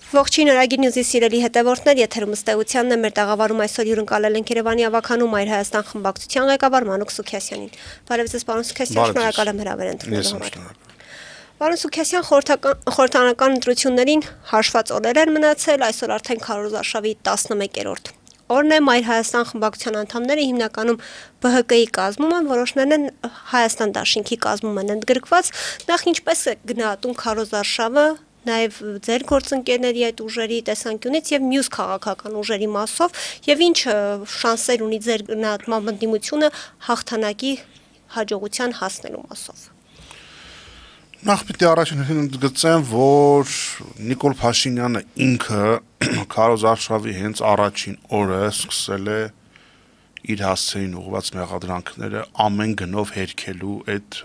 Ողջույն Օրագիր Նյուզի սիրելի հետևորդներ, եթերում ըստեղությանն է մեր տաղավարում այսօր հյուրընկալել ենք Երևանի ավականու Մայր Հայաստան խմբակցության ղեկավար Մանուկ Սուքիասյանին։ Բարև ձեզ, պարոն Սուքիասյան, շնորհակալ եմ հրավեր ընդունելու համար։ Պարոն Սուքիասյան, խորհրդարանական ընտրություններին հաշված օրեր են մնացել, այսօր արդեն Քարոզ արշավի 11-րդ օրն է, Մայր Հայաստան խմբակցության անդամները հիմնականում ԲՀԿ-ի կազմում են, որոշներն են Հայաստան դաշինքի կազմում են ընդգրկված, նախ ինչպես է գնահատում Քարոզ արշավը, նաև ձեր գործընկերների այդ ուժերի տեսանկյունից եւ մյուս քաղաքական ուժերի մասով եւ ինչ շանսեր ունի ձեր գնահատման ընդդիմությունը հաղթանակի հաջողության հասնելու մասով։ Նախ պիտի առաջին ընդգծեմ, որ Նիկոլ Փաշինյանը ինքը Քարոզ արշավի հենց առաջին օրը սկսել է իր հասցեին ուղղված մեղադրանքները ամեն գնով հերքելու այդ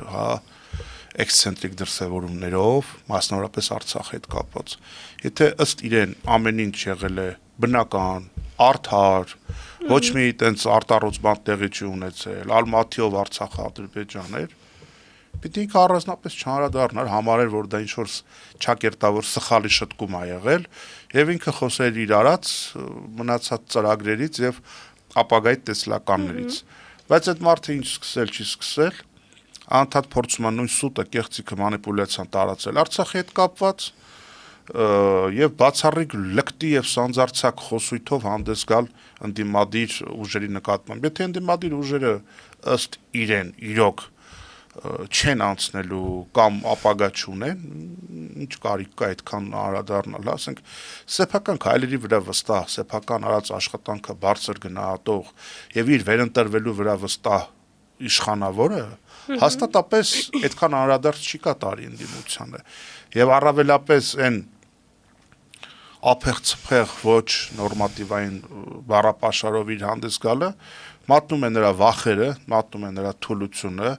էքսցենտրիկ դրսևորումներով, մասնավորապես Արցախի հետ կապված։ Եթե ըստ իրեն ամեն ինչ եղել է բնական, արդար, ոչ մի տենց արտառուցման տեղի չի ունեցել, Ալմաթիով Արցախը Ադրբեջան էր, պիտի ինքը առանձնապես չանդրադառնար, համարեր, որ դա ինչ-որ չակերտավոր սխալի շտկում է եղել, եւ ինքը խոսեր իր արած մնացած ծրագրերից եւ ապագայի տեսլականներից։ Բայց այդ մարդը ինչ սկսել չի սկսել, անդադ փորձում են նույն սուտը կեղծիքը մանիպուլյացիան տարածել Արցախի հետ կապված եւ բացառիկ լկտի եւ սանձարձակ խոսույթով հանդես գալ ընդդիմադիր ուժերի նկատմամբ։ Եթե ընդդիմադիր ուժերը ըստ իրեն իրոք չեն անցնելու կամ ապագա չունեն, ինչ կարիք կա այդքան անդրադառնալ, ասենք սեփական քայլերի վրա վստահ, սեփական արած աշխատանքը բարձր գնահատող եւ իր վերընտրվելու վրա վստահ իշխանավորը հաստատապես այդքան անդրադարձ չի կատարի ընդդիմությանը եւ առավելապես այն ափեղ-ցփեղ ոչ նորմատիվային բառապաշարով իր հանդես գալը մատնում է նրա վախերը, մատնում է նրա թուլությունը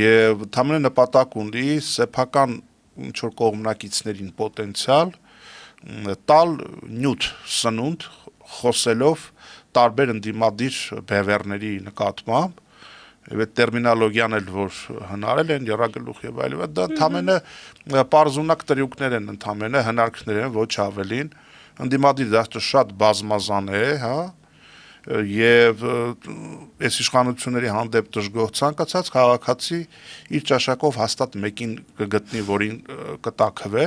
եւ թամենը նպատակ ունի սեփական ինչ-որ կողմնակիցներին պոտենցիալ տալ նյութ սնունդ խոսելով տարբեր ընդդիմադիր բևեռների նկատմամբ եւ այդ տերմինոլոգիան էլ որ հնարել են եռագլուխ եւ այլն դա ընդամենը պարզունակ տրյուկներ են ընդամենը հնարքներ են ոչ ավելին ընդդիմադիր դաշտը շատ բազմազան է եւ այս իշխանությունների հանդեպ դժգոհ ցանկացած քաղաքացի իր ճաշակով հաստատ մեկին կգտնի որին կտակվե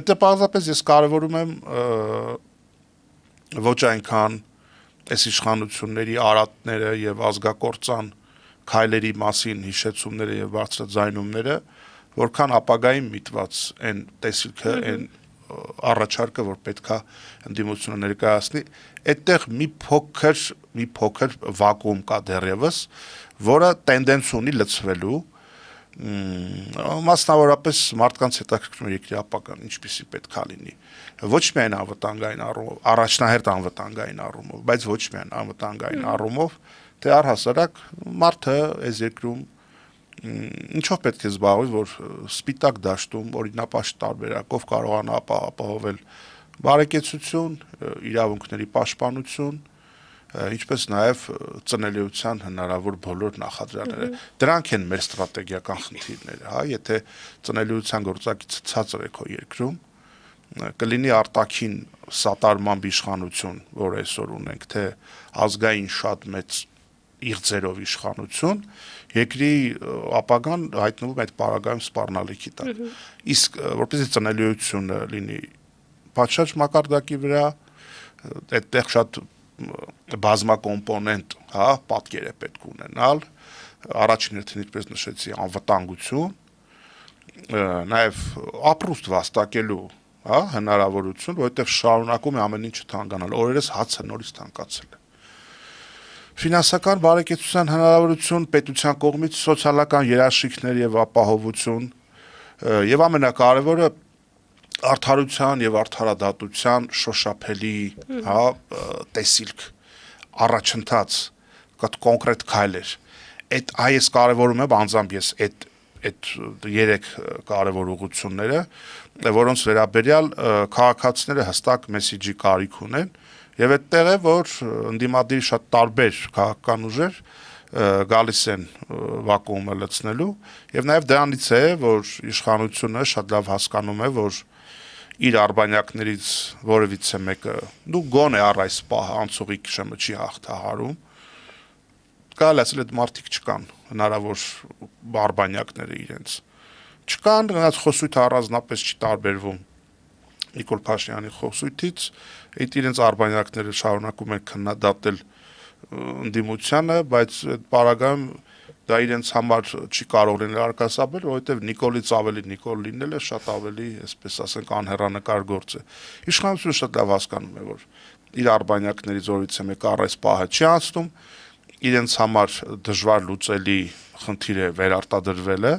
դա պարզապես ես կարևորում եմ ոչ այնքան այս իշխանությունների արատները եւ ազգակործան քայլերի մասին հիշեցումները եւ բարձրաձայնումները որքան ապագային միտված են տեսիլքը այն առաջարկը որ պետքա ընդդիմությունը ներկայացնի այդտեղ մի փոքր վակուում կա դեռևս որը տենդենս ունի լցվելու մասնավորապես մարդկանց հետաքրքրում է երկրի ապագան ինչպեսի պետքա լինի ոչ միայն անվտանգային առումով առաջնահերթ անվտանգային առումով բայց ոչ միայն անվտանգային առումով թե առհասարակ մարդը այս երկրում ինչով պետք է զբաղվի որ սպիտակ դաշտում օրինապաշտ տարբերակով կարողանա ապահովել բարեկեցություն, իրավունքների պաշտպանություն, ինչպես նաև ծնելիության հնարավոր բոլոր նախադրյալները։ Դրանք են մեր ստրատեգիական խնդիրները, եթե ծնելիության գործակիցը ցածր է քո երկրում, կլինի արտաքին սատարմամբ իշխանություն, որ այսօր ունենք, թե ազգային շատ մեծ իղձերով իշխանություն, երկրի ապագան հայտնվում այդ պարագայում սպառնալիքի տակ։ Իսկ որպեսզի ծնելիությունը լինի պատշաճ մակարդակի վրա, այդտեղ շատ բազմակոմպոնենտ, պատկեր է պետք ունենալ, առաջին հերթին ինչպես նշեցի, անվտանգություն, նաև ապրուստ վաստակելու, հնարավորություն, որովհետև շարունակում է ամեն ինչը թանկանալ, օրերս հացը նորից թանկացել է։ Ֆինանսական բարեկեցության հնարավորություն, պետության կողմից սոցիալական երաշխիքներ եւ ապահովություն, եւ ամենակարևորը արդարության եւ արդարադատության շոշափելի, տեսիլք, առաջընթաց, կոնկրետ քայլեր։ Այդ այս կարևորում եմ անձամբ ես այդ երեք կարևոր ուղղությունները, որոնց վերաբերյալ քաղաքացիները հստակ մեսիջի կարիք ունեն եւ այդտեղ է որ ընդդիմադիր շատ տարբեր քաղաքական ուժեր գալիս են վակուումը լցնելու եւ նաեւ դրանից է որ իշխանությունը շատ լավ հասկանում է որ իր արբանյակներից որևիցե մեկը դու գոնե առ այս պահը անցողիկ շեմը չի հաղթահարում, կարելի ասել այդ մարդիկ չկան, հնարավոր արբանյակները իրենց չկան, նրանց խոսույթը առանձնապես չի տարբերվում Նիկոլ Փաշինյանի խոսույթից, այդ իրենց արբանյակները շարունակում են քննադատել ընդդիմությանը, բայց այդ պարագայում դա իրենց համար չի կարող լինել արկասաբեր, որովհետև Նիկոլից ավելի Նիկոլ լինելը շատ ավելի, այսպես ասենք, անհեռանկար գործ է։ Իշխանությունը շատ լավ հասկանում է, որ իր արբանյակներից որից է մեկը առ այս պահը չի անցնում, իրենց համար դժվար լուծելի խնդիր է վերարտադրվելը,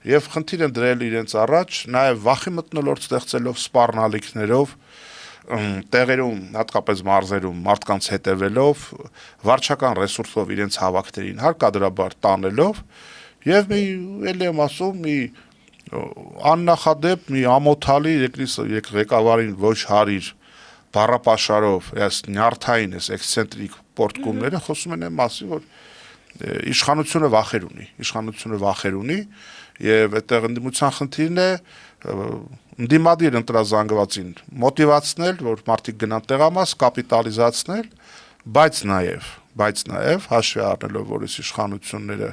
եւ խնդիր են դրել իրենց առաջ նաեւ վախի մթնոլորտ ստեղծելով սպառնալիքներով տեղերում, հատկապես մարզերում մարդկանց հետևելով, վարչական ռեսուրսով իրենց հավաքներին հարկադրաբար տանելով եւ մի ելի եմ ասում մի աննախադեպ մի ամոթալի ղեկավարին ոչ հարիր բառապաշարով այս նյարդային այս էքսցենտրիկ պորտկումները խոսում են այն մասին, որ իշխանությունը վախեր ունի եւ այդտեղ ընդդիմության խնդիրն է ընդդիմադիր ընտրազանգվածին մոտիվացնել, որ մարդիկ գնան տեղամաս, կապիտալիզացնել, բայց նաեւ հաշվի առնելով, որ այս իշխանությունները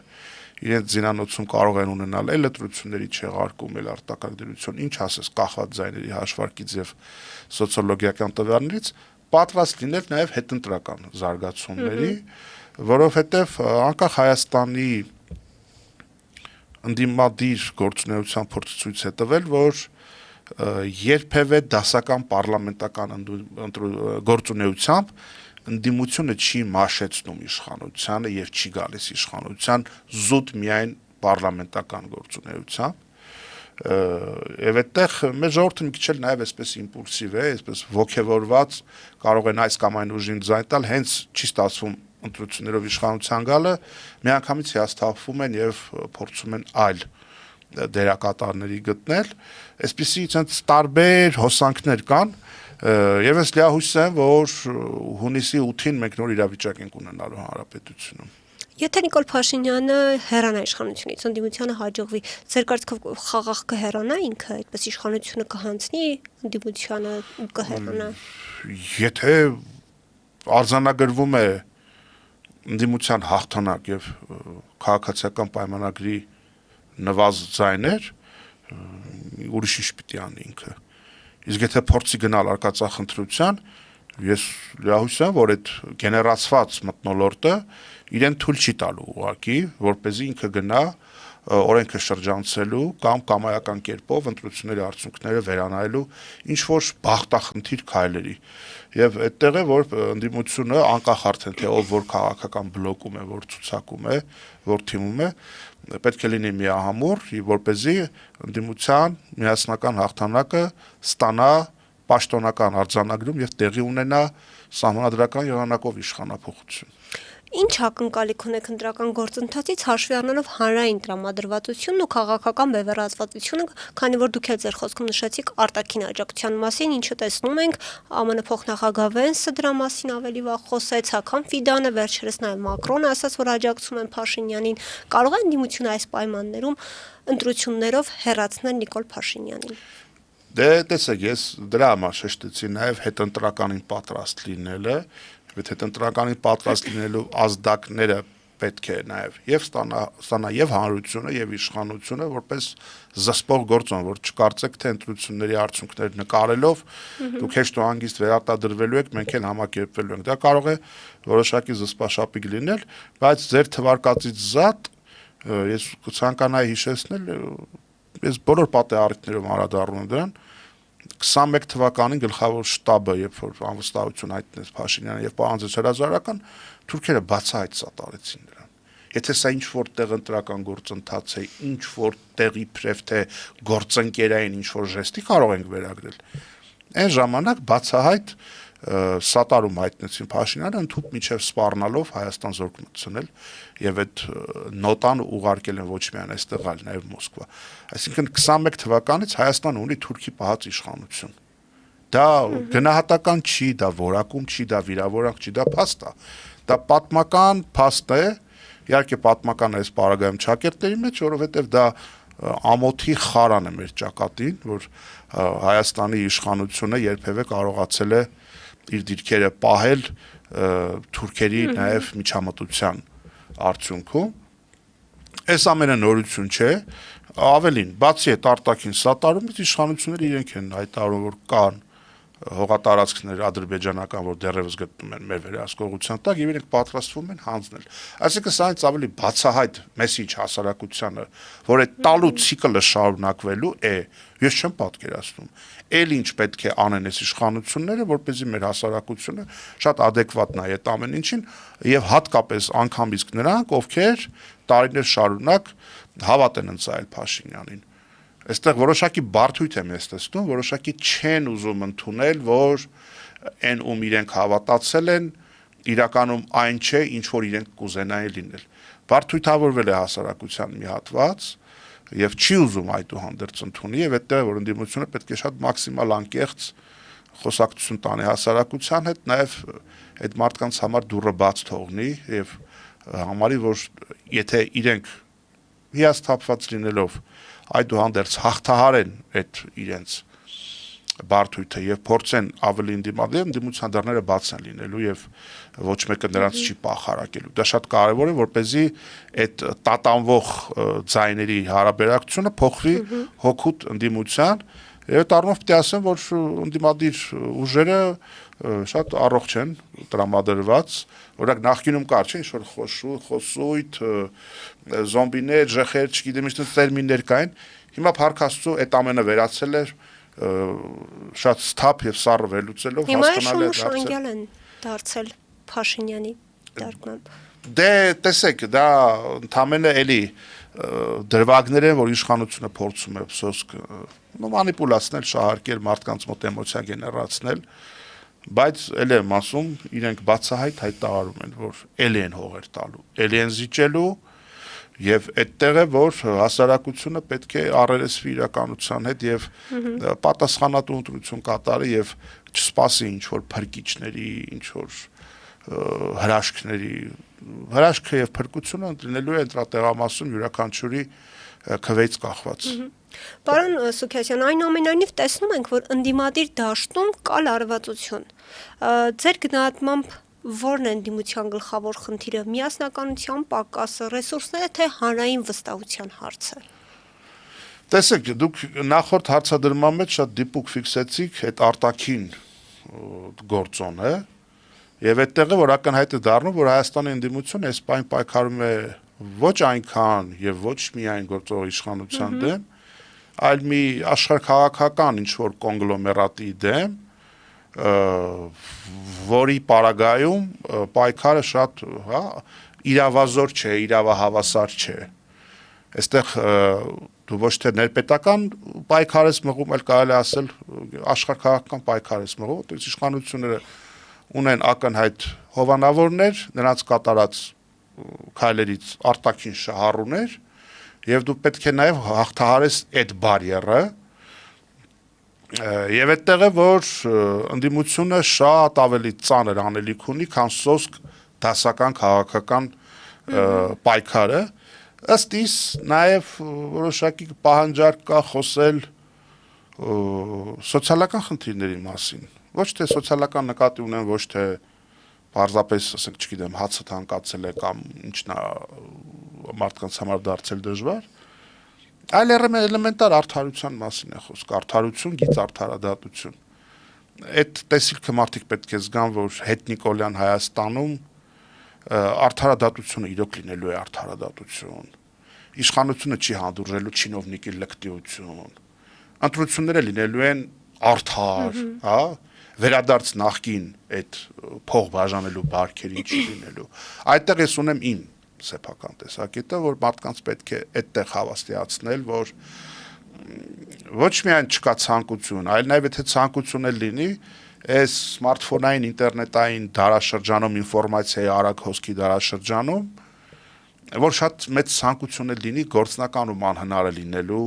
իրենց զինանոցում կարող են ունենալ այլ լտրությունների չեղարկում, այլ արտակարգ դրություն, ինչ ասես կախված ձայների հաշվարկից եւ սոցիոլոգիական տվյալներից, պատրաստ լինել նաեւ հետընտրական զարգացումների, որովհետեւ անկախ Հայաստանի ընդդիմադիր գործունեության փորձը ցույց է տվել, որ երբևէ դասական պարլամենտական գործունեությամբ ընդդիմությունը չի մաշեցնում իշխանությանը եւ չի գալիս իշխանության զուտ միայն պարլամենտական գործունեությամբ եւ այդտեղ մեր ժողովուրդը մի քիչ էլ նաեւ այսպես իմպուլսիվ է, այսպես ոգևորված կարող են այս կամ այն ուժին ձայն տալ, հենց չի ստացվում ընտրություններով իշխանության գալը, միանգամից հիասթափվում են եւ փորձում են այլ դերակատարների գտնել, այսպիսի ցած տարբեր հոսանքներ կան եւ ես լիահույս եմ, որ հունիսի 8-ին մենք նոր իրավիճակ ենք ունենալու հանրապետությունում։ Եթե Նիկոլ Փաշինյանը հեռանա իշխանությունից, ընդդիմությանը հաջողվի, ձեր կարծիքով խաղաղ կհեռանա ինքը, այդպես իշխանությունը կհանձնի ընդդիմությանը ու կհեռանա։ Եթե արձանագրվում է ընդդիմության հաղթանակ եւ քաղաքացիական պայմանագրի նվազ ձայներ, ուրիշ ինչ պիտի անի ինքը։ Իսկ եթե փորձի գնալ արկածախնդրության, ես լիահույս եմ, որ այդ գեներացված մթնոլորտը իրեն թույլ չի տալու ուղղակի, որպեսզի ինքը գնա օրենքը շրջանցելու կամ կամայական կերպով ընտրությունների արդյունքները վերանայելու ինչ որ բախտախնդիր քայլերի։ Եվ այդտեղ է, որ ընդդիմությունը անկախ արդեն թե ով որ քաղաքական բլոկում է, որ ցուցակում է, որ թիմում է, պետք է լինի միահամուռ, որպեսզի ընդդիմության միասնական հաղթանակը ստանա պաշտոնական արձանագրում եւ տեղի ունենա սահմանադրական եղանակով իշխանափոխություն։ Ինչ ակնկալիք ունեք ընտրական գործընթացից հաշվի առնելով հանրային տրամադրվածությունն ու քաղաքական բևեռացվածությունը, քանի որ դուք էլ ձեր խոսքում նշեցիք արտաքին աջակցության մասին, ինչը տեսնում ենք, ԱՄՆ փոխնախագահ Վենսը դրա մասին ավելի վաղ խոսեց, Հակոբ Ֆիդանը, վերջերս նաև Մակրոնը ասաց, որ աջակցում են Փաշինյանին, կարող է ընդդիմությունը այս պայմաններում ընտրություններով հեռացնել Նիկոլ Փաշինյանին։ Դե տեսեք, ես դրա համար շեշտեցի նաև հետընտրականին պատրաստ լինելը, Եվ հետընտրականին պատրաստ լինելու ազդակները պետք է նաև եւ ստանա եւ հանրությունը եւ իշխանությունը որպես զսպող գործոն, որ չկարծեք թե ընտրությունների արդյունքները նկարելով դուք հեշտ ու հանգիստ վերարտադրվելու եք, մենք էլ համակերպվելու ենք։ Դա կարող է որոշակի զսպաշապիկ լինել, բայց ձեր թվարկածից զատ ես կցանկանայի հիշեցնել, ես բոլոր պատեհարիքներով անդրադառնում եմ դրան 21 թվականին գլխավոր շտաբը, երբ որ անվստահություն հայտնեց Փաշինյանը եւ պահանջեց հրաժարական, թուրքերը բացահայտ սատարեցին դրան։ Եթե սա ինչ որ տեղ ընտրական գործընթաց է, ինչ որ տեղի փրև թե գործընկերային ինչ որ ժեստի կարող ենք վերագրել։ Այն ժամանակ բացահայտ սատարում հայտնեցին Փաշինյանը ընդհուպ միջև սպառնալով Հայաստան զորք մտցնել եւ այդ նոտան ուղարկել են ոչ միայն այստեղ, այլ նաեւ Մոսկվա։ Այսինքն 21 թվականից Հայաստանը ունի Թուրքի պահած իշխանություն։ Դա գնահատական չի, դա որակում չի, դա վիրավորանք չի, դա փաստ է։ Դա պատմական փաստ է, իհարկե պատմական այս պարագայում ճակերտների մեջ, որովհետեւ դա ամոթի խարան է մեր ճակատին, որ Հայաստանի իշխանությունը երբևէ կարողացել է իր դիրքերը պահել թուրքերի նաև միջամտության արդյունքում։ Այս ամենը նորություն չէ, ավելին, բացի այդ արտաքին սատարումից իշխանությունները իրենք են հայտարարում, որ կան հողատարածքներ ադրբեջանական, որ դեռևս գտնվում են մեր վերահսկողության տակ, եւ իրենք պատրաստվում են հանձնել։ Այսինքն սրանից ավելի բացահայտ մեսիջ հասարակությանը, որ այդ տալու ցիկլը շարունակվելու է, ես չեմ պատկերացնում։ Էլ ինչ պետք է անեն այս իշխանությունները, որպեսզի մեր հասարակությունը շատ adekvat նայ այդ ամեն ինչին, եւ հատկապես անգամ իսկ նրանք, ովքեր տարիներ շարունակ հավատ են ընծայել Փաշինյանին։ Այստեղ որոշակի բարդույթ եմ ես տեսնում, որոշակի չեն ուզում ընդունել, որ այն ում իրենք հավատացել են, իրականում այն չէ, ինչ որ իրենք կուզենային լինել։ Բարդույթավորվել է հասարակության մի հատված եւ չի ուզում այդուհանդերձ ընդունի եւ այդտեղ որ ընդդիմությունը պետք է շատ մաքսիմալ անկեղծ խոսակցություն տանի հասարակության հետ, նաեւ այդ մարդկանց համար դուռը բաց թողնի եւ համարի, որ եթե իրենք հիասթափված լինելով այդուհանդերձ հաղթահարեն այդ իրենց բարդույթը եւ փորձեն ավելի ընդդիմության դռները բաց են լինելու եւ ոչ մեկը նրանց չի պախարակելու։ Դա շատ կարեւոր է, որպեսզի այդ տատանվող ձայների հարաբերակցությունը փոխվի հոգուտ ընդդիմության եւ այդ առումով պետք է ասեմ, որ ընդդիմադիր ուժերը շատ առողջ են տրամադրված, օրինակ նախկինում կար, չէ՞, ինչ որ խոսույթ, զոմբիներ, ժխեր, չգիտեմ ինչ տերմիններ կային, հիմա Փառք Աստծո այդ ամենը վերացել է շատ սթափ եւ սառը վերլուծելով հասկանալի է դարձել են դարձել Փաշինյանի դարմամբ։ Դե տեսեք, դա ընդամենը էլի դրվագներ են, որ իշխանությունը փորձում է սոսկ մանիպուլացնել, շահարկել, մարդկանց մոտ էմոցիա գեներացնել, բայց էլ եմ ասում, իրենք բացահայտ հայտարարում են, որ էլի են հողեր տալու, էլի են զիջելու եւ այդտեղ է, որ հասարակությունը պետք է առերեսվի իրականության հետ եւ պատասխանատու ընտրություն կատարի եւ չսպասի ինչ որ փրկիչների, ինչ որ հրաշքը եւ փրկությունը ընդլինելու է ընտրատեղամասում յուրաքանչյուրի քվեից կախված։ Պարոն Սուքիասյան, այնուամենայնիվ տեսնում ենք, որ ընդդիմադիր դաշտում կա լարվածություն։ Ձեր գնահատմամբ որն է ընդդիմության գլխավոր խնդիրը՝ միասնականության պակասը, ռեսուրսները, թե հանրային վստահության հարցը։ Տեսեք, դուք նախորդ հարցադրման մեջ շատ դիպուկ ֆիքսեցիք այդ արտաքին գործոնը, եւ այդտեղ է որ ակնհայտ է դառնում, որ Հայաստանի ընդդիմությունը այս պայն պայքարում է ոչ այնքան եւ ոչ միայն գործող իշխանության դեմ, այլ մի աշխարհքաղաքական ինչ որ կոնգլոմերատի դեմ, որի պարագայում պայքարը շատ իրավազոր չէ, իրավահավասար չէ։ Այստեղ դու ոչ թե ներպետական պայքար ես մղում, այլ կարելի ասել աշխարհքաղաքական պայքար ես մղում, որտեղ իշխանությունները ունեն ակնհայտ հովանավորներ, նրանց կատարած քայլերից արտաքին շահառուներ, եւ դու պետք է նաեւ հաղթահարես այդ բարիերը, եւ այդտեղ է, որ ընդդիմությունը շատ ավելի ծանր անելիք ունի, քան սոսկ դասական քաղաքական պայքարը, ըստ իս նաեւ որոշակի պահանջարկ կա խոսել սոցիալական խնդիրների մասին, ոչ թե սոցիալական նկատի ունեն, ոչ թե պարզապես, ասենք, չգիտեմ, հացը թանկացել է կամ ինչն է մարդկանց համար դարձել դժվար, այլ էլեմենտար արդարության մասին է խոսք, արդարություն, գիծ արդարադատություն։ Այդ տեսիլքը մարդիկ պետք է զգան, որ հետնիկոլյան Հայաստանում արդարադատությունը իրոք լինելու է արդարադատություն, իշխանությունը չի հանդուրժելու չինովնիկի լկտիություն, ընտրությունները լինելու են արդար, հա, վերադարձ նախկին այդ փող բաժանելու բարքերին չի լինելու։ Այդտեղ ես ունեմ իմ սեփական տեսակետը, որ մարդկանց պետք է այդտեղ հավաստիացնել, որ ոչ միայն չկա ցանկություն, այլ նաև եթե ցանկություն էլ լինի, այս սմարթֆոնային, ինտերնետային դարաշրջանում, ինֆորմացիայի արագ հոսքի դարաշրջանում, որ շատ մեծ ցանկություն էլ լինի գործնական ու անհնար է լինելու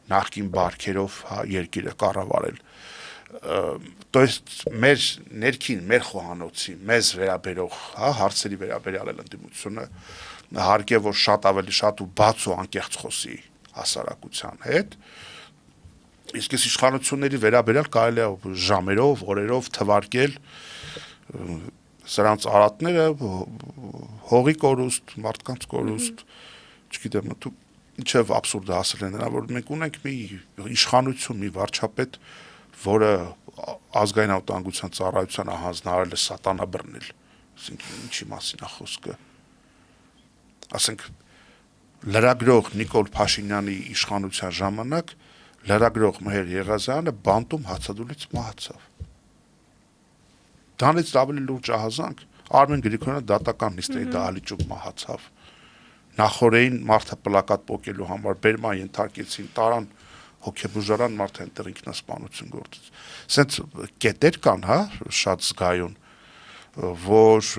նախկին բարքերով երկիրը կառավարել։ То есть մեր ներքին, մեր խոհանոցի, մեզ վերաբերող հարցերի վերաբերյալ ընդդիմությունը հարկե որ շատ ավելի շատ ու բաց ու անկեղծ խոսի հասարակության հետ։ Իսկ այս իշխանությունների վերաբերյալ կարելի է ժամերով, օրերով թվարկել սրանց արատները, հողի կորուստ, մարդկանց կորուստ, չգիտեմ, ինչև աբսուրդը հասել է նրան, որ մենք ունենք մի իշխանություն, մի վարչապետ, որը ազգային անվտանգության ծառայությանը հանձնարարել է սատանա բռնել, ասենք ինչի մասին է խոսքը, ասենք լրագրող Նիկոլ Փաշինյանի իշխանության ժամանակ լրագրող Մհեր Եղազարյանը բանտում հացադուլից մահացավ։ Դրանից ավելի լուրջ ահազանգ Արմեն Գրիգորյանը դատական նիստերի դահլիճում մահացավ։ Նախորդին մարդը պլակատ պոկելու համար բերման ենթարկեցին, տարան հոգեբուժարան, մարդը այնտեղ ինքնասպանություն գործեց։ Սենց կետեր կան, հա, շատ զգայուն, որ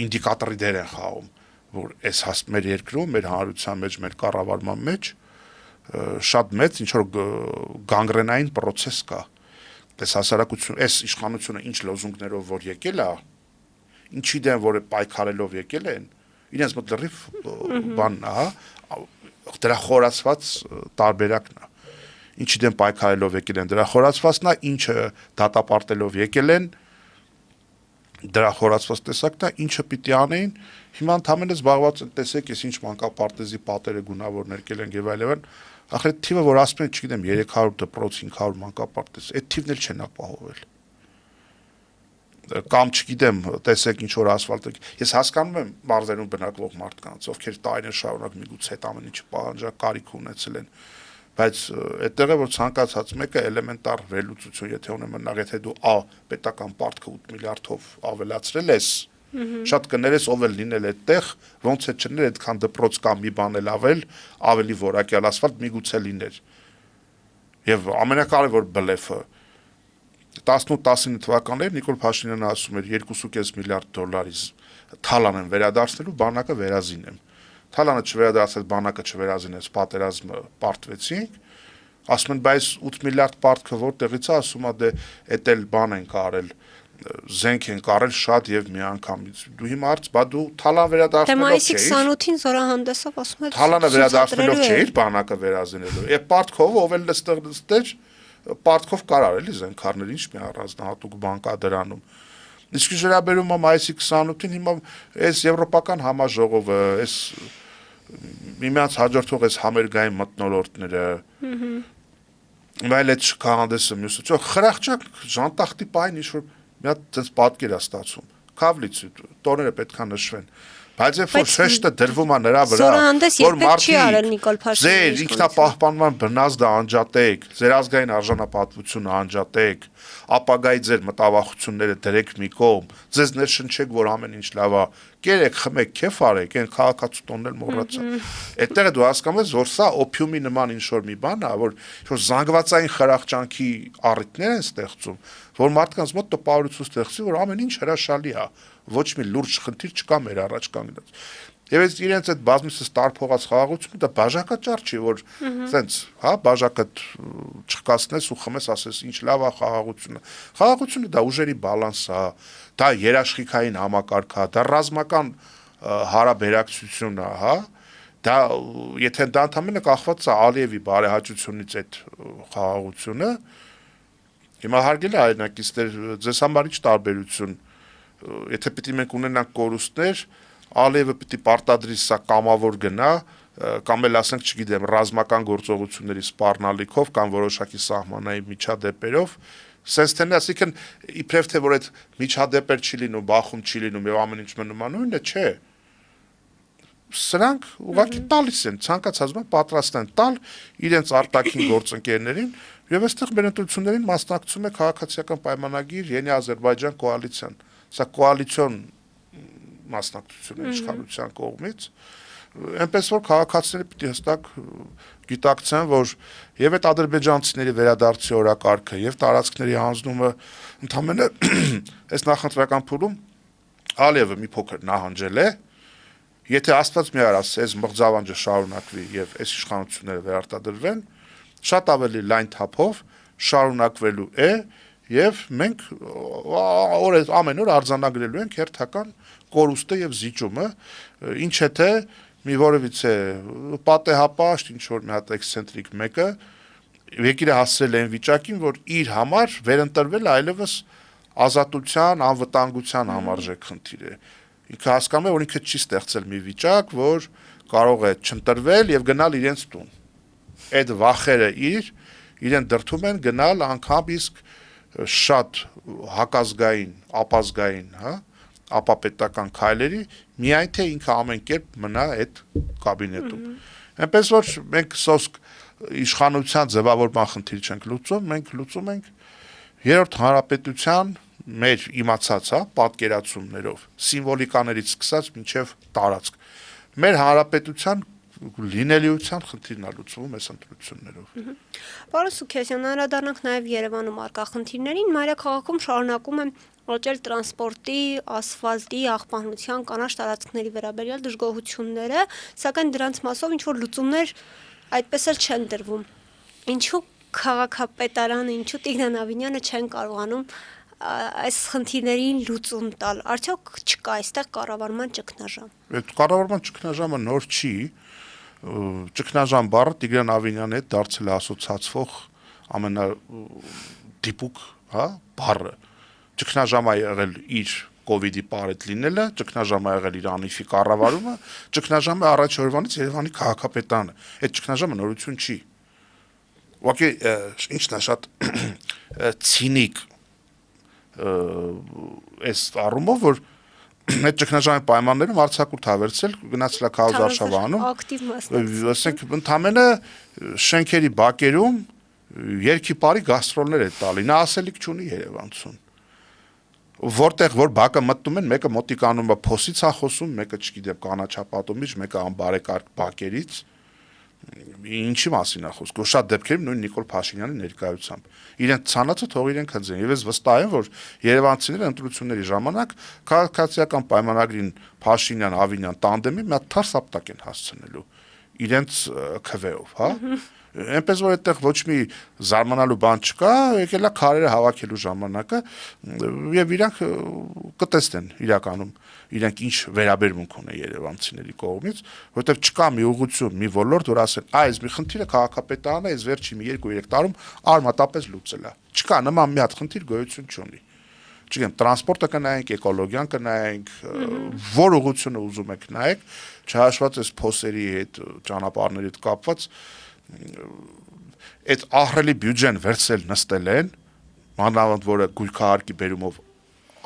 ինդիկատորի դեր են խաղում, որ այս մեր երկրում, մեր հանրության մեջ, մեր կառավարման մեջ շատ մեծ ինչ որ գանգրենային process կա։ Այս հասարակություն, այս իշխանությունը ինչ լոզունգներով որ եկել է, ինչի դեմ որ պայքարելով եկել են, իրենց մոտ լրիվ բանն է, հա, դրա խորացված տարբերակն է։ Ինչի դեմ պայքարելով եկել են, դրա խորացվածն է, ինչը դատապարտելով եկել են, դրա խորացված տեսակն է, ինչը պիտի անեին, հիմա ընդհանրապես զբաղված են, տեսեք, ես ինչ մանկապարտեզի պատերը գունավոր ներկել են եւ այլն, ախր այդ թիվը որ ասում են, չգիտեմ, 300 դպրոց, 500 մանկապարտեզ, այդ թիվն էլ չեն ապահովել։ Կամ չգիտեմ, տեսեք ինչ որ ասֆալտ, ես հասկանում եմ մարզերում բնակվող մարդկանց, ովքեր տարիներ շարունակ միգուցե այդ ամեն ինչը պահանջակ կարիք ունեցել են, բայց այդտեղ է որ ցանկացած մեկը էլեմենտար վերլուծություն, եթե ունեմ մնալ, եթե դու պետական պարտքը 8 միլիարդով ավելացրել ես, շատ կներես ով էլ լինել այդտեղ, ոնց է չներ այդքան դպրոց կամ մի բան էլ ավելի որակյալ ասֆալտ միգուցե լիներ։ Եվ ամենակարևոր բլեֆը 18-19 թվականներին Նիկոլ Փաշինյանը ասում էր 2.5 միլիարդ դոլարի թալան են վերադարձնելու, բանակը վերազինեմ։ Թալանը չվերադարձել, բանակը չվերազինեց, պատերազմը պարտվեցինք, ասում են, բայց 8 միլիարդ պարտքը որտեղից է, ասում է դե էդ էլ բան են կարել, զենք են կարել շատ եւ միանգամից։ Դու հիմա արծ, բա դու թալան վերադարձնելով չէիր։ Դե մայիսի 28-ին զորահանդեսով ասում է թալանը վերադարձնելով չէիր բանակը վերազինելու։ Է պարտքով ով էլ լստեր պարտքով կարար էլի զենքարներ, ինչ մի առանձնահատուկ բան կա դրանում։ Իսկ վերաբերում է մայիսի 28-ին հիմա այս եվրոպական համաժողովը, այս միմյանց հաջորդող այս համերգային մթնոլորտները, այլ այդ շքահանդեսը մյուսը, չէ, խրախճակ ժանտախտի պայն ինչ որ մի հատ այդպես պատկեր է ստացվում։ Քավլից տոները պետք է նշվեն։ Բայց երբ որ շեշտը դրվում է նրա վրա, որ մարդիկ ձեր ինքնապահպանման բնազդը անջատեք, ձեր ազգային արժանապատվությունը անջատեք, ապագայի ձեր մտավախությունները դրեք մի կողմ, ձեզ ներշնչեք, որ ամեն ինչ լավ է, կերեք, խմեք, քեֆ արեք, այն քաղաքացու տոնն էլ մոռացա։ Այդտեղ դու հասկանում ես, որ սա օփիումի նման ինչ-որ մի բան է, որ զանգվածային խրախճանքի առիթներ են ստեղծում, որ մարդկանց մոտ տպավորություն ստեղծի, որ ամեն ինչ հրաշալի է, ոչ մի լուրջ խնդիր չկա մեր առաջ կանգնած։ Եվ այս իրենց այդ բազմիցս տարփողած խաղաղությունը դա բաժակաճառ չի, որ սենց, հա, բաժակը չխկացնես ու խմես, ասես ինչ լավ է խաղաղությունը։ Խաղաղությունը դա ուժերի բալանս է, դա երաշխիքային համակարգ է, դա ռազմական հարաբերակցություն է, հա։ Դա եթե դա ընդհանրապես կախված է Ալիևի բարեհաճությունից այդ խաղաղությունը, հիմա հարգելի հայրենակիցներ, ձեզ համար ինչ տարբերություն, եթե պիտի մենք ունենանք կորուստներ, Ալիևը պիտի պարտադրի սա կամավոր գնա, կամ էլ ասենք, չգիտեմ, ռազմական գործողությունների սպառնալիքով կամ որոշակի սահմանային միջադեպերով, սենց թե ասիկն իբրև թե որ այդ միջադեպեր չի լինում, բախում չի լինում եւ ամեն ինչ մնում է նույնը, չէ։ Սրանք ուղղակի տալիս են, ցանկացած բան պատրաստ են տալ իրենց արտաքին գործընկերներին եւ այստեղ մեր ընտրություններին մասնակցում է քաղաքացիական պայմանագիր Յենի Ադրբեջան կոալիցիան։ Սա կոալիցիոն մասնակցություն է իշխանության կողմից, այնպես որ քաղաքացիները պիտի հստակ գիտակցեն, որ եւ այդ ադրբեջանցիների վերադարձի օրակարգը եւ տարածքների հանձնումը ընդհանրապես այս նախընտրական փուլում Ալիևը մի փոքր նահանջել է, եթե Աստված մի արա այս մղձավանջը շարունակվի եւ այս իշխանությունները վերարտադրվեն, շատ ավելի լայն թափով շարունակվելու է եւ մենք ամեն օր արձանագրելու ենք հերթական կորուստը եւ զիջումը, ինչ թե մի որևիցե պատեհապաշտ ինչ որ մի հատ էքսցենտրիկ մեկը եկիր է հասցրել այն վիճակին, որ իր համար վերընտրվել այլևս ազատության, անվտանգության համարժեք խնդիր է։ Ինքը հասկանում է, որ ինքը չի ստեղծել մի վիճակ, որ կարող է չընտրվել եւ գնալ իրենց տուն։ Այդ վախերը իրեն դրթում են գնալ անգամ իսկ շատ հակազգային, ապազգային, ապապետական քայլերի, միայն թե ինքը ամեն կերպ մնա այդ կաբինետում։ Այնպես որ մենք սոսկ իշխանության ձևավորման խնդիր չենք լուծում, մենք լուծում ենք երրորդ հանրապետության մեր իմացած, պատկերացումներով, սիմվոլիկաներից սկսած մինչև տարածք։ Մեր հանրապետության լինելիության խնդիրն է լուծվում այս ընտրություններով։ Պարոն Սուքիասյան, անդրադառնանք նաև Երևանում առկա խնդիրներին, մայրաքաղաքում շարունակում են աճել տրանսպորտի, ասֆալտի, աղբանության, կանաչ տարածքների վերաբերյալ դժգոհությունները, սակայն դրանց մասով ինչ-որ լուծումներ այդպես էլ չեն դրվում։ Ինչու քաղաքապետարանը, ինչու Տիգրան Ավինյանը չեն կարողանում այս խնդիրներին լուծում տալ։ Արդյոք չկա այստեղ կառավարման ճգնաժամ։ Այդ կառավարման ճգնաժամը նոր չի։ Ճգնաժամ բառը Տիգրան Ավինյանի հետ դարձել է ասոցացվող ամենադիպուկ, բառը։ Ճգնաժամ է եղել իր կոവിഡ്ի բարդ լինելը, ճգնաժամ է եղել իր անիֆի կառավարումը, ճգնաժամ է առաջ օրվանից Երևանի քաղաքապետարանը։ Այդ ճգնաժամը նորություն չի։ Ուղղակի ինչն է շատ ցինիկ այս առումով, որ այդ ճգնաժամի պայմաններում արձակուրդ հավերցել, գնացել է Քարոզ Արշավանում, ասենք ընդամենը շենքերի բակերում երկի բարի գաստրոլներ է տալի, նա ասելիք չունի Երևանցուն։ Որտեղ որ բակը մտնում են, մեկը մոտիկանում է փոսից է խոսում, մեկը չգիտեմ կանաչապատումից, մեկը անբարեկարգ բակերից։ Ինչի մասին է խոսքը, շատ դեպքերում նույն Նիկոլ Փաշինյանի ներկայությամբ իրենց ցանածը թող իրենք հնձեն եւ ես վստահ եմ, որ երևանցիները ընտրությունների ժամանակ քաղաքացիական պայմանագրին Փաշինյան-Ավինյան տանդեմի մի հատ թարս ապտակ են հասցնելու իրենց քվեով, Այնպես որ այդտեղ ոչ մի զարմանալու բան չկա, եկել է քարերը հավաքելու ժամանակը եւ իրանք կտեսնեն իրականում իրենք ինչ վերաբերմունք ունեն երևանցիների կողմից, որովհետեւ չկա մի ուղղություն, մի ոլորտ, որ ասեն, այս մի խնդիրը քաղաքապետարանը այս վերջի մի 2-3 տարում արմատապես լուծել է։ Չկա նման մի հատ խնդիր գոյություն չունի։ Չգիտեմ, տրանսպորտը կնայենք, էկոլոգիան կնայենք, որ ուղղությունը ուզում եք նայեք, չհաշված այս փոսերի հետ, ճանապարհների հետ կապված այդ ահռելի բյուջեն վերցել նստել են, մանավանդ որը գույքահարկի բերումով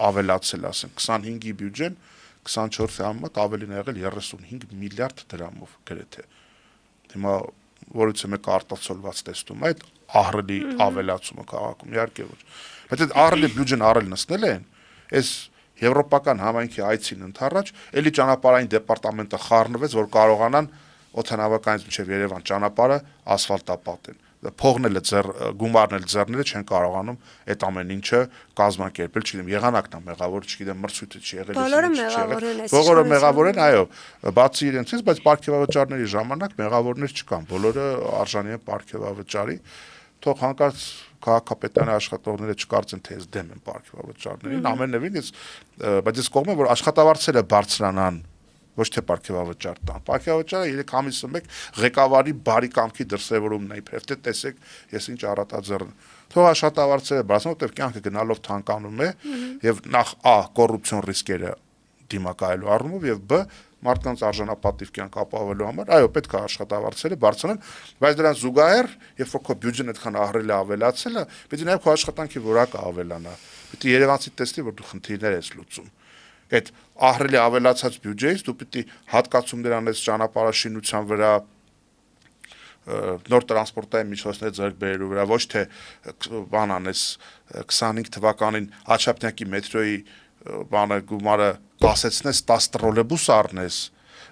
ավելացել, ասենք 25-ի բյուջեն 24-ի համեմատ ավելին եղել 35 միլիարդ դրամով գրեթե։ Հիմա որից է մեկ արտացոլված տեսնում այդ ահռելի ավելացումը քաղաքում, իհարկե ոչ։ Բայց այդ ահռելի բյուջեն առել նստել են, այս եվրոպական համայնքի այցին ընդառաջ, էլի ճանապարհային դեպարտամենտը խառնվեց, որ կարողանան օդանավականից մինչև Երևան ճանապարհը ասֆալտապատեն։ Փողն էլ գումարն էլ ձեռները չեն կարողանում այդ ամեն ինչը կազմակերպել, չգիտեմ, եղանակն է մեղավոր, չգիտեմ, մրցույթը չի եղել, բոլորը մեղավոր են, այո, բացի իրենցից, բայց պարգևավճարների ժամանակ մեղավորներ չկան, բոլորը արժանի են պարգևավճարի, թող հանկարծ քաղաքապետարանի աշխատողները չկարծեն, թե ես դեմ եմ պարգևավճարներին, ամենևին բայց ես կողմ եմ, որ աշխատավարձերը բարձրանան, ոչ թե պարգևավճար տան։ Պարգևավճարը 3 ամիսը մեկ ղեկավարի բարի կամքի դրսևորումն է, իբրև թե տեսեք, ես ինչ առատաձեռն։ Թող աշխատավարձերը բարձրան, որտեղ կյանքը գնալով թանկանում է եւ նախ A կոռուպցիոն ռիսկերը դիմակայելու առումով եւ B մարդկանց արժանապատիվ կյանք ապահովելու համար, այո, պետք է աշխատավարձերը բարձրանան, բայց դրան զուգահեռ, երբ որ քո բյուջեն այդքան ահռելի ավելացել է, պետք է նաեւ քո աշխատանքի որակը ավելանա։ Պետք է Երևանցի տեսնի, որ դու խնդիրներ ես լուծում։ Այդ ահռելի ավելացած բյուջեից դու պետք է հատկացումներ անես ճանապարհաշինության վրա, նոր տրանսպորտային միջոցներ ձեռք բերելու վրա, ոչ թե բան անես 25 թվականին Հաչապնյակի մետրոյի գումարը կասեցնես 10 տրոլեյբուս առնես,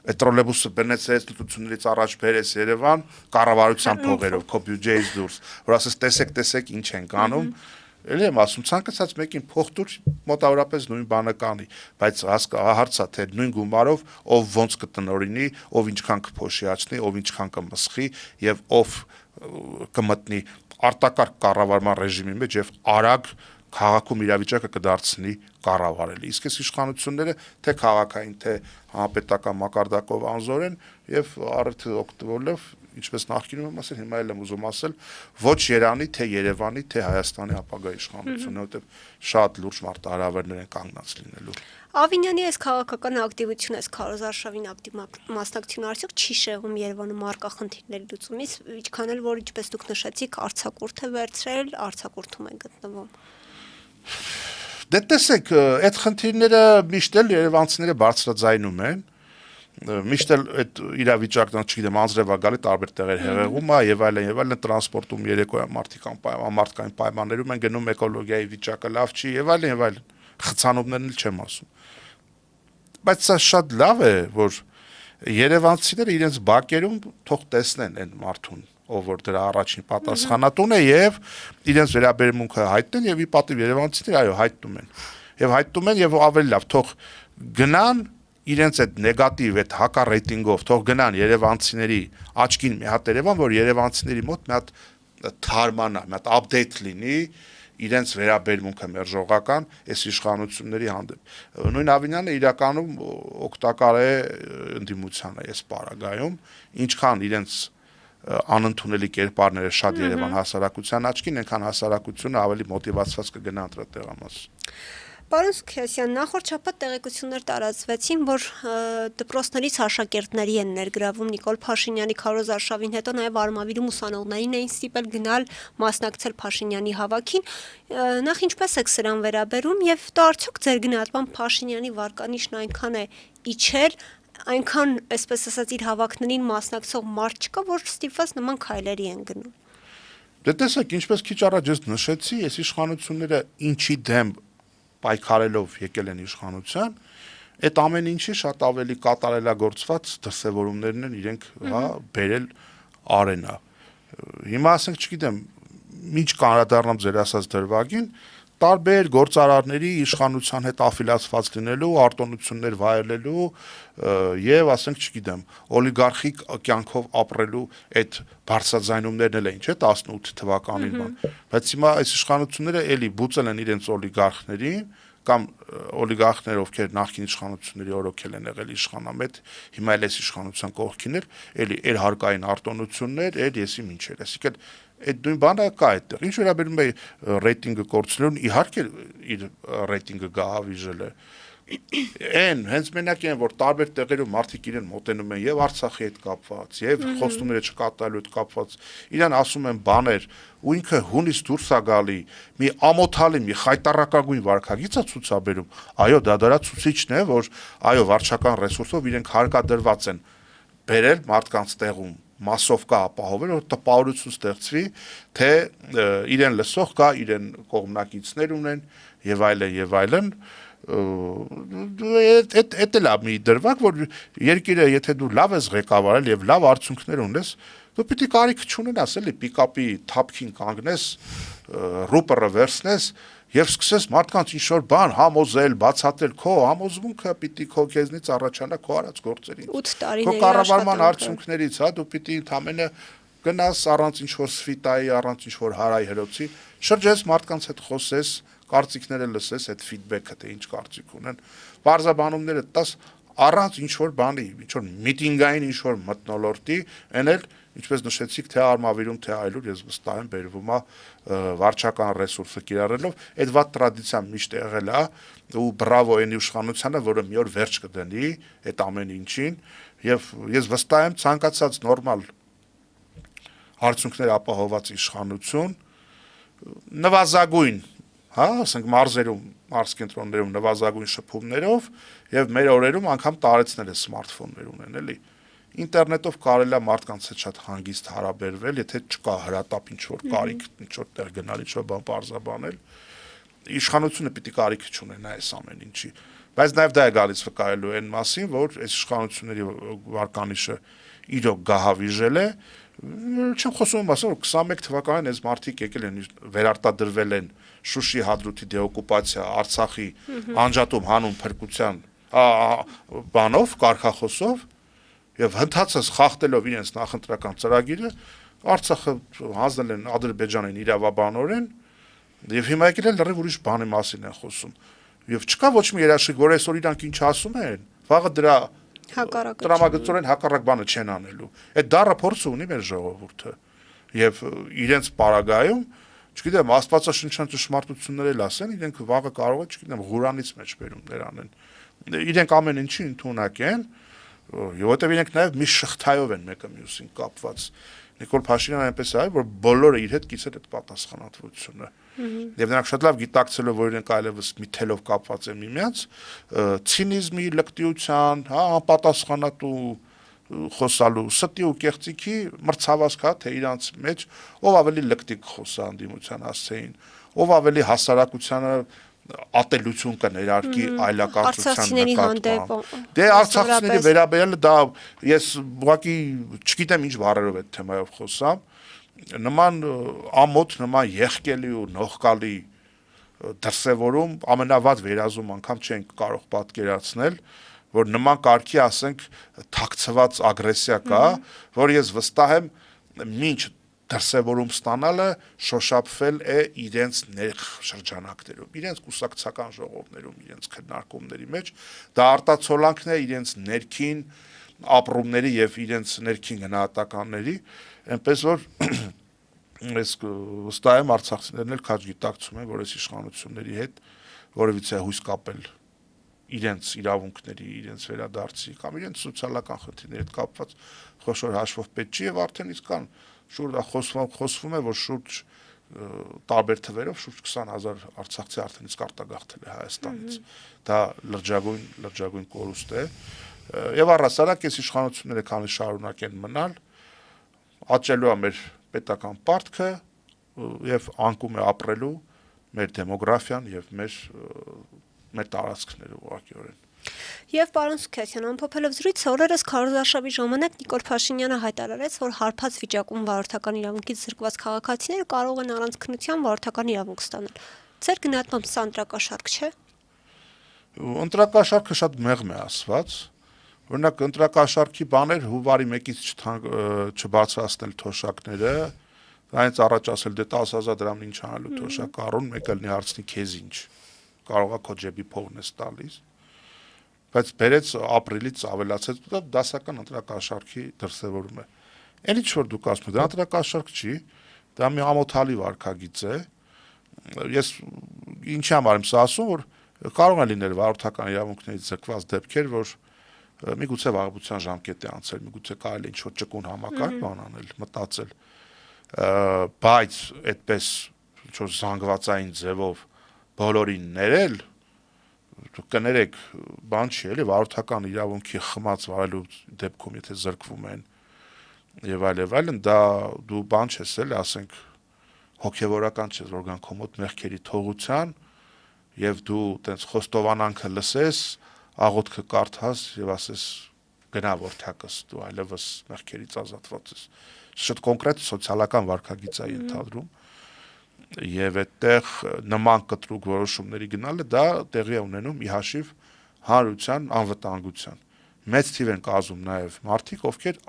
այդ տրոլեյբուսը բնեցես լուծություններից առաջ բերես Երևան կառավարության փողերով, քո բյուջեից դուրս, որ ասես տեսեք ինչ ենք անում, էլի եմ ասում, ցանկացած մեկին փող տուր մոտավորապես նույն բանը կանի, բայց հարցա թե նույն գումարով ով ոնց կտնօրինի, ով ինչքան կփոշիացնի, ով ինչքան կմսխի եւ ով կմտնի արտակարգ կառավարման ռեժիմի մեջ եւ արագ քաղաքում իրավիճակը կդարձնի կառավարելի։ Իսկ այս իշխանությունները թե քաղաքային, թե հանրապետական մակարդակով անզոր են եւ առիթը օգտվելով, ինչպես նախկինում եմ ասել, հիմա էլ եմ ուզում ասել, ոչ Երանի, թե Երևանի, թե Հայաստանի ապագա իշխանությունը, որտեղ շատ լուրջ մարտահրավերներ են կանգնած լինելու։ Ավինյանի այս քաղաքական ակտիվությունը, այս քարոզարշավին ակտիվ մասնակցությունը արդյոք չի շեղում Երևանում առկա խնդիրների լուծումից, ինչքան էլ որ ինչպես դուք նշեցիք, արձակուրդ է վերցրել, արձակուրդում է գտնվում։ Դե տեսեք, այդ խնդիրները միշտ էլ երևանցիները բարձրաձայնում են, միշտ էլ այդ իրավիճակն, չգիտեմ, անձրև է գալի տարբեր տեղեր հեղեղում է եւ այլն, տրանսպորտում երեկոյան մարդկային պայմաններում են գնում, էկոլոգիայի վիճակը լավ չի եւ այլն, խցանումներն էլ չեմ ասում։ Բայց սա շատ լավ է, որ երևանցիները իրենց բակերում թող տեսնեն այն մարդուն, ով որ դրա առաջին պատասխանատուն է եւ իրենց վերաբերմունքը հայտնեն եւ ի պատիվ երևանցիները այո հայտնում են։ Եվ հայտնում են եւ ավելի լավ թող գնան իրենց այդ նեգատիվ, այդ հակառեյտինգով, թող գնան երևանցիների աչքին մի հատ Երևան, որ երևանցիների մոտ մի հատ թարմանա, մի հատ update լինի իրենց վերաբերմունքը մերժողական այս իշխանությունների հանդեպ։ Նույն Ավինյանը իրականում օգտակար է ընդդիմությանը այս պարագայում, ինչքան իրենց անընդունելի կերպարները շատ Երևան հասարակության աչքին, այնքան հասարակությունը ավելի մոտիվացված կգնա ընտրատեղամաս։ Պարոն Սուքիասյան, նախորդ շաբաթ տեղեկություններ տարածվեցին, որ դպրոցներից աշակերտների են ներգրավում Նիկոլ Փաշինյանի քարոզարշավին, հետո նաև Արմավիրում ուսանողներին էին ստիպել գնալ մասնակցել Փաշինյանի հավաքին։ Նախ ինչպես եք սրան վերաբերում եւ դա արդյոք ձեր գնահատմամբ Փաշինյանի վարկանիշն այնքան է իջել, այնքան, այսպես ասած, իր հավաքներին մասնակցող մարդ չկա, որ ստիպված նման քայլերի են գնում։ Դե տեսեք, ինչպես քիչ առաջ ես նշեցի, այս իշխանությունները ինչի դեմ պայքարելով եկել են իշխանության, այդ ամեն ինչի շատ ավելի կատարելագործված դրսևորումներն են իրենք բերել արենա։ Հիմա ասենք, չգիտեմ, ինչ կանրադառնամ ձեր ասած դրվագին, տարբեր գործարարների իշխանության հետ աֆիլիացված լինելու, արտոնություններ վայելելու եւ ասենք, չգիտեմ, օլիգարխիկ կյանքով ապրելու այդ բարձրաձայնումներն էլ էին, չէ՞, 18 թվականին բան։ Բայց հիմա այս իշխանությունները էլի բուծել են իրենց օլիգարխներին կամ օլիգարխներ, ովքեր նախկին իշխանությունների օրոքել են եղել իշխանամետ, հիմա էլ այս իշխանության կողքին էլի հարկային արտոնություններ, եսի մինչեր, այսինքն այդ նույն բանը կա այդտեղ։ Ինչ վերաբերում է ռեյտինգը կորցնելուն, իհարկե իր ռեյտինգը գահավիժել է։ Այն հենց մենակ են, որ տարբեր տեղերում մարդիկ իրեն մոտենում են եւ Արցախի հետ կապված, եւ խոստումները չկատարելու հետ կապված, իրան ասում են բաներ, ու ինքը հունից դուրս է գալի, մի ամոթալի, մի խայտառակագույն վարքագիծ է ցուցաբերում։ Այո, դա դրա ցուցիչն է, որ այո, վարչական ռեսուրսով իրենք հարկադրված են բերել մարդկանց տեղում մասով կա ապահովել, որ տպավորություն ստեղծվի, թե իրեն լսող կա, իրեն կողմնակիցներ ունեն եւ այլն, Էդ էլ է մի դրվագ, որ երկիրը, եթե դու լավ ես ղեկավարել եւ լավ արդյունքներ ունես, դու պիտի կարիք չունենաս, էլի պիկապի թափքին կանգնես, ռուպերը վերցնես եւ սկսես մարդկանց ինչ-որ բան համոզել, բացատրել, քո համոզմունքը պիտի քո քեզնից առաջանա քո արած գործերից։ 8 տարիների քո կառավարման արդյունքներից, դու պիտի ընդամենը գնաս առանց ինչ-որ սվիտայի, առանց ինչ-որ հարայի հրոցի, շրջես մարդկանց հետ խոսես, կարծիքները լսես, այդ ֆիդբեքը թե ինչ կարծիք ունեն, բարձաբանումները տաս առանց ինչ-որ բանի, ինչ-որ միտինգային ինչ-որ մթնոլորտի, այն էլ, ինչպես նշեցիք, թե Արմավիրում, թե այլուր, ես վստահ եմ, բերվում է վարչական ռեսուրսը կիրառելով, այդ վատ տրադիցիան միշտ եղել է, ու բրավո այն իշխանությանը, որը մի օր վերջ կդնի այդ ամեն ինչին, եւ ես վստահ եմ ցանկացած նորմալ արդյունքներ ապահոված իշխանություն նվազագույն ասենք մարզերում, մարզկենտրոններում նվազագույն շփումներով եւ մեր օրերում անգամ տարեցնել է սմարթֆոններ ունեն, էլի։ Ինտերնետով կարելի է մարդկանց հետ շատ հանգիստ հարաբերվել, եթե չկա հրատապ ինչ-որ կարիք, ինչ-որ տեղ գնալ, ինչ-որ բան բարձաբանել, իշխանությունը պիտի կարիք չունենա այս ամեն ինչի։ Բայց նաեւ դա է գալիս վկայելու այն մասին, որ այս իշխանությունների վարկանիշը իրոք գահավիժել է, չեմ խոսում ասել, որ 21 թվականին այս մարդիկ եկել են վերարտադրվել են Շուշի հադրութի դեօկուպացիա, Արցախի անջատում հանուն փրկության բանով, կարգախոսով եւ հնդածս խախտելով իրենց նախընտրական ծրագիրը, Արցախը հանձնել են Ադրբեջանին իրավաբանորեն Եվ հիմա եկել են լրիվ ուրիշ բանի մասին են խոսում։ Եվ չկա ոչ մի երաշխիք, որ այսօր իրանք ինչ ասում են, վաղը դրա տրամագծորեն հակառակ բանը չեն անելու։ Այդ դառը փորձ ունի մեր ժողովուրդը։ Եվ իրենց պարագայում, չգիտեմ, աստվածաշնչյան ճշմարտություններ էլ ասեն, իրենք վաղը կարող է, չգիտեմ, Ղուրանից մեջ բերումներ անեն։ Իրենք ամեն ինչի ընդունակ են, որովհետև իրենք նաև մի շղթայով են մեկը մյուսին կապված։ Նիկոլ Փաշինյանը այնպես է, որ բոլորը իր հետ կիսել այդ պատասխանատվությունը։ Եվ նրանք շատ լավ գիտակցելով, որ իրենք այլևս մի թելով կապված են միմյանց, ցինիզմի, լկտիության, անպատասխանատու խոսալու, ստի ու կեղծիքի մրցավազք հա, թե իրանց մեջ ով ավելի լկտիկ խոսա անդիմության հասցեին, ով ավելի հասարակությանը ատելություն կներարկի այլակացության նկատմամբ։ Դե արցախցիների վերաբերյալ դա ես ուղղակի չգիտեմ ինչ բառերով այդ թեմայով խոսամ, նման ամոթ, նման եղկելի ու նողկալի դրսևորում ամենավատ վերազում անգամ չենք կարող պատկերացնել, որ նման կարգի ասենք թաքցված ագրեսիա կա, որ ես վստահ եմ մինչ դրսևորում ստանալը շոշափվել է իրենց նեղ շրջանակներում, իրենց կուսակցական ժողովներում, իրենց քննարկումների մեջ, դա արտացոլանքն է իրենց ներքին ապրումների եւ իրենց ներքին գնահատականների, այնպես որ ես վստահ եմ արցախցիներն էլ քաջ գիտակցում են, որ այս իշխանությունների հետ որևիցե հույս կապել իրենց իրավունքների, իրենց վերադարձի կամ իրենց սոցիալական խնդիրների հետ կապված խոշոր հաշվով պետք չի եւ արդեն իսկան շուրջ խոսվում է, որ շուրջ տարբեր թվերով շուրջ 20,000 արցախցի արդեն իսկ արտագաղթել է Հայաստանից։ Դա լրջագույն կորուստ է։ Եվ առհասարակ այս իշխանությունները քանի շարունակեն մնալ, աճելու է մեր պետական պարտքը եւ անկում է ապրելու մեր դեմոգրաֆիան եւ մեր տարածքները ուղղակիորեն։ Եվ պարոն Սուքասյան, ամփոփելով զրույցը, օրերս քարոզարշավի ժամանակ Նիկոլ Փաշինյանը հայտարարեց, որ հարբած վիճակում վարորդական իրավունքից զրկված քաղաքացիները կարող են առանց քննության վարորդական իրավունք ստանալ։ Ձեր գնահատմամբ սա ընտրակաշարք չէ։ Ընտրակաշարքը շատ մեղմ է ասված։ Օրինակ ընտրակաշարքի բաներ հուվարի 1-ից չբարձրացնել թոշակները, այնց առաջ ասել դե 10,000 դրամն ինչ անելու թոշակ առուն, մեկը լինի հարցնի քեզ ինչ, կարող է քո ջեբի փողն ես տալիս, բայց բերեց ապրիլից ավելացեց, դա դասական ընտրակաշարքի դրսևորում է։ Այն ինչ որ դուք ասում եք, դա ընտրակաշարք չի, դա մի ամոթալի վարքագիծ է։ Ես ինչի համար եմ սա ասում, որ կարող է լինել վարորդական իրավունքներից զրկված դեպքեր, որ միգուցե վաղուց ժամկետ է անցել, միգուցե կարելի ինչ-որ ճկուն համակարգ բան անել, մտածել, բայց այդպես ինչ-որ զանգվածային ձևով բոլորին ներել, կներեք, բան չի էլի, վարորդական իրավունքի խմած վարելու դեպքում, եթե զրկվում են եւ այլն, դա դու բան չես էլ, ասենք, հոգեվորական չես, որ գան քո մոտ մեղքերի թողության եւ դու տենց խոստովանանքը լսես, աղոթքը կարդաս եւ ասես գնա որթակս դու այլևս մեղքերից ազատված ես։ Շատ կոնկրետ սոցիալական վարքագիծ է ընդհանրում եւ այդտեղ նման կտրուկ որոշումների գնալը դա տեղի է ունենում ի հաշիվ հանրության անվտանգության։ Մեծ թիվ են կազմում նաեւ մարդիկ, ովքեր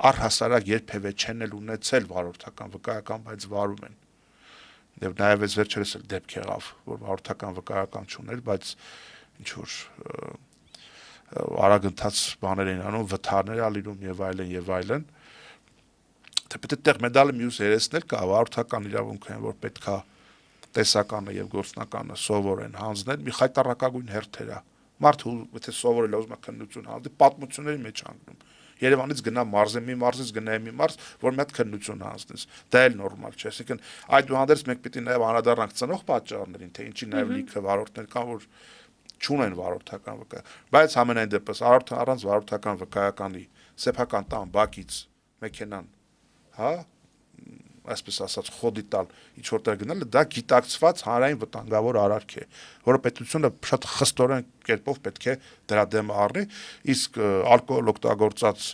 առհասարակ երբևէ չեն էլ ունեցել վարորդական վկայական, բայց վարում են։ Եվ նաեւ այս վերջերս էլ դեպք եղավ, որ վարորդական վկայական չուներ, բայց ինչ որ արագընթաց բաներ են անում, վթարներ ալինում եւ այլն, թեպետ այդտեղ մեդալը մյուս երեսներ կա, վարորդական իրավունքը են, որ պետքա տեսականը եւ գործնականը սովորեն հանձնել, մի խայտարակագույն հերթեր է։ Մարդը եթե սովորել է ուզում է քննություն հանձնել, պատմությունների մեջ անգնում։ Երևանից գնա մարզե, մի մարզից գնա մի մարզ, որ մի հատ քննություն հանձնես։ Դա էլ նորմալ չէ, այսինքն այդուհանդերձ մենք պիտի նաեւ անդրադառնանք ծնող պատճառներին, թե ինչի նաեւ լիքը վարորդներ կան, որ չունեն վարորդական վկայական, բայց ամենայն դեպս առանց վարորդական վկայականի սեփական տան բակից մեքենան, հա, այսպես ասած խոդի տալ ինչ որտեղ գնալը, դա գիտակցված հանրային վտանգավոր արարք է, որը պետությունը շատ խստորեն կերպով պետք է դրա դեմ առնի, իսկ ալկոհոլ օգտագործած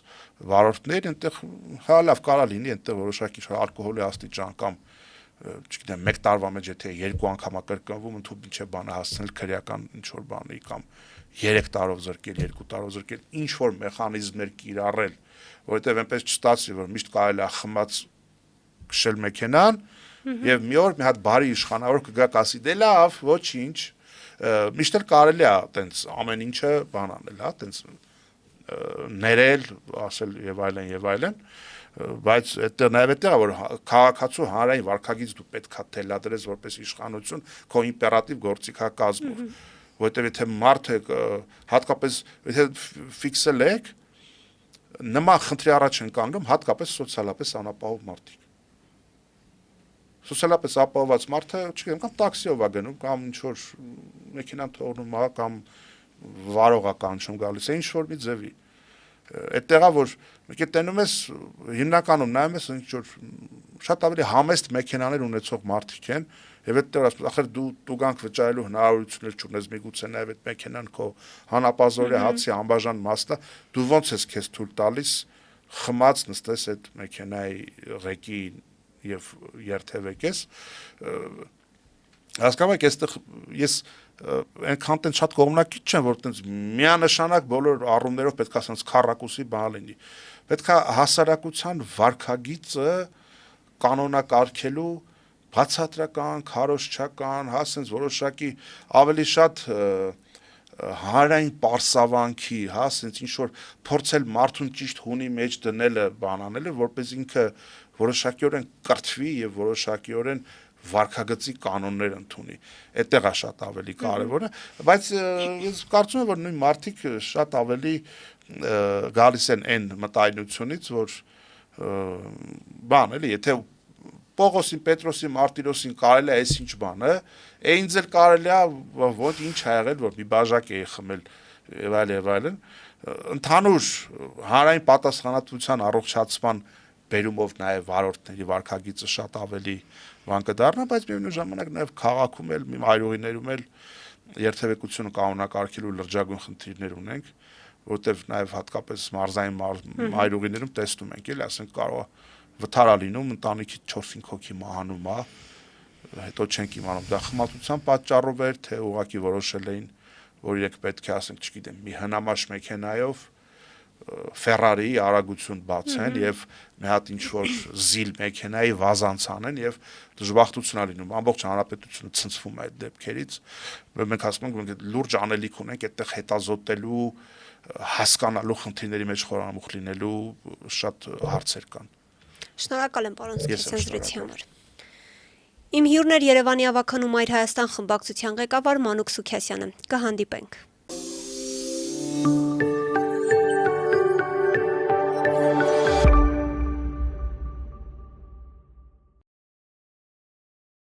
վարորդներ այնտեղ հա լավ կարա լինի այնտեղ որոշակի ալկոհոլի աստիճան կամ չգիտեմ, մեկ տարվա մեջ եթե 2 անգամ կրկնվում, ընդհանուր ինչ է բանը հասցնել քրեական ինչ որ բանի կամ 3 տարով զրկել, 2 տարով զրկել, ինչ որ մեխանիզմներ կիրառել, որովհետև այնպես չստացվի, որ միշտ կարելի է խմած քշել մեքենան Եվ մի օր մի հատ բարի իշխանավոր կգա կասի դե լավ, ոչինչ, միշտ էլ կարելի է տենց ամեն ինչը բան անել, հա, տենց ներել, ասել եւ այլն, բայց այդտեղ նաեւ այդտեղ որ քաղաքացու հանրային վարկագիծ դու պետքա թելադրես որպես իշխանություն քո իմպերատիվ գործիքակազմով, որտեղ եթե մարդը հատկապես եթե ֆիքսել եք նման խնդրի առաջ են կանգնում հատկապես սոցիալապես անապահով մարդիկ։ Սոցիալապես ապահովված մարդը, չգիտեմ, կամ տաքսիով է գնում, կամ ինչ-որ մեքենան թողնում է, կամ վարող է կանչում գալիս է, ինչ-որ մի ձևի։ Այդտեղա, որ մեկ է տենում ես, հիմնականում նայում ես, ինչ-որ շատ ավելի համեստ մեքենաներ ունեցող մարդիկ են, եւ այդտեղ ասում, ախր դու տուգանք վճարելու հնարավորություններ չունես, միգուցե նաեւ այդ մեքենան քո հանապազորի հացի անբաժան մասն է, դու ոնց ես քեզ թույլ տալիս խմած նստես այդ մեքենայի ղեկի եւ երթևեկես հասկանում եք այստեղ ես այնքան տեն շատ կողմնակից չեմ որ տենց միանշանակ բոլոր առումներով պետք է ասած քառակուսի բան լինի պետք է հասարակության վարքագիծը կանոնակարգելու բացատրական, քարոզչական, հա, ասենց որոշակի ավելի շատ հանրային պարսավանքի, հա, ասենց ինչ որ փորձել մարդուն ճիշտ հունի մեջ դնելը, բան անելը, որպես ինքը որոշակիորեն կրթվի եւ որոշակիորեն վարքագծի կանոններ ընդունի։ Այդտեղ է շատ ավելի կարևորը, բայց ես կարծում եմ որ նույն մարդիկ շատ ավելի գալիս են այն մտայնությունից, որ բան էլի, եթե Պողոսին, Պետրոսին, Մարտիրոսին կարելի է այս ինչ բանը, ինձ էլ կարելի է ոչ ինչ ա եղել, որ մի բաժակ էի խմել եւ այլն, ընդհանուր հանրային պատասխանատվության առողջացման բերումով նաեւ վարորդների վարքագիծը շատ ավելի բան կդառնա, բայց միևնույն ժամանակ նաեւ քաղաքում էլ մի այրուղիներում էլ երթևեկությունը կանոնակարգելու լրջագույն խնդիրներ ունենք, որտեւ նաեւ հատկապես մարզային այրուղիներում տեսնում ենք, էլի, ասենք կարող է վթարա լինում, ընտանիքի 4-5 հոգի մահանում է, հետո չենք իմանում, դա խմացության պատճառով էր, թե ուղղակի որոշել էին, որ իրենք պետք է, ասենք, չգիտեմ, մի հնամաշ մեքենայով Ferrari արագություն բացեն եւ մի հատ ինչ-որ զիլ մեքենայի վազանց անեն եւ դժբախտություն է լինում, ամբողջ հանրապետությունը ցնցվում է այդ դեպքերից, մենք ասում ենք, մենք լուրջ անելիք ունենք այդտեղ հետազոտելու, հասկանալու խնդիրների մեջ խորանամուխ լինելու շատ հարցեր կան։ Շնորհակալ եմ պարոն Սարգսյան զրույցի համար։ Իմ հյուրն էր Երևանի ավականու Մայր Հայաստան խմբակցության ղեկավար Մանուկ Սուքիասյանը։ Կհանդիպենք։